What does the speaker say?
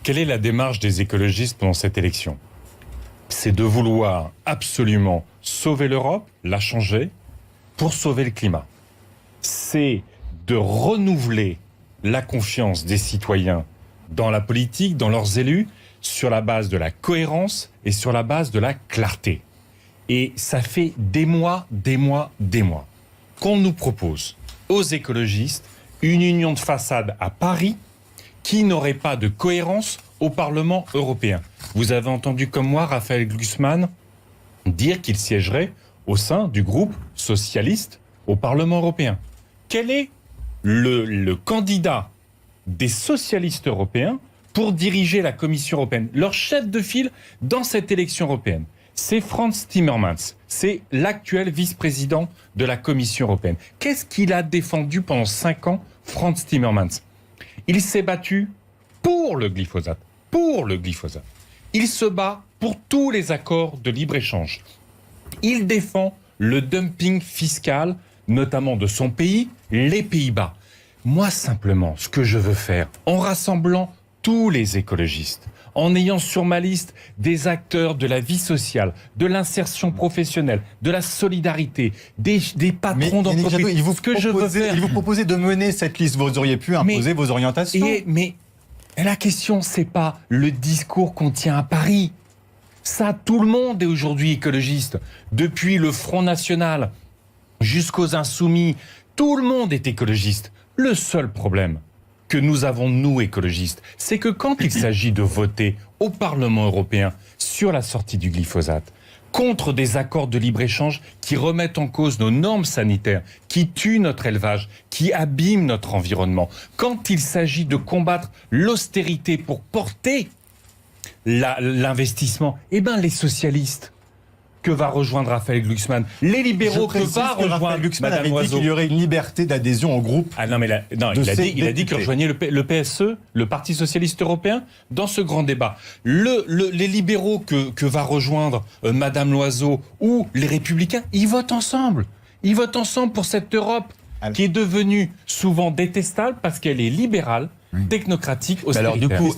Quelle est la démarche des écologistes pendant cette élection? C'est de vouloir absolument sauver l'Europe, la changer, pour sauver le climat. C'est de renouveler la confiance des citoyens dans la politique, dans leurs élus, sur la base de la cohérence et sur la base de la clarté. Et ça fait des mois qu'on nous propose, aux écologistes, une union de façade à Paris qui n'aurait pas de cohérence au Parlement européen. Vous avez entendu comme moi Raphaël Glucksmann dire qu'il siégerait au sein du groupe socialiste au Parlement européen. Quel est le candidat des socialistes européens pour diriger la Commission européenne? Leur chef de file dans cette élection européenne, c'est Frans Timmermans. C'est l'actuel vice-président de la Commission européenne. Qu'est-ce qu'il a défendu pendant 5 ans, Frans Timmermans? Il s'est battu pour le glyphosate. Pour le glyphosate. Il se bat pour tous les accords de libre-échange. Il défend le dumping fiscal, notamment de son pays, les Pays-Bas. Moi, simplement, ce que je veux faire, en rassemblant tous les écologistes, en ayant sur ma liste des acteurs de la vie sociale, de l'insertion professionnelle, de la solidarité, des patrons d'entreprise. Il vous proposait de mener cette liste. Vous auriez pu imposer vos orientations. Mais la question, c'est pas le discours qu'on tient à Paris. Ça, tout le monde est aujourd'hui écologiste. Depuis le Front National jusqu'aux Insoumis, tout le monde est écologiste. Le seul problème que nous avons, nous, écologistes, c'est que quand il s'agit de voter au Parlement européen sur la sortie du glyphosate, contre des accords de libre-échange qui remettent en cause nos normes sanitaires, qui tuent notre élevage, qui abîment notre environnement, quand il s'agit de combattre l'austérité pour porter l'investissement, eh bien les socialistes, que va rejoindre Raphaël Glucksmann, les libéraux que va rejoindre Madame Loiseau. Dit qu'il y aurait une liberté d'adhésion au groupe. Ah non, mais il a dit qu'il rejoignait le PSE, le Parti Socialiste Européen, dans ce grand débat. Les libéraux que va rejoindre Madame Loiseau ou les Républicains, ils votent ensemble. Ils votent ensemble pour cette Europe qui est devenue souvent détestable parce qu'elle est libérale, technocratique, austéritaire. Alors, du coup,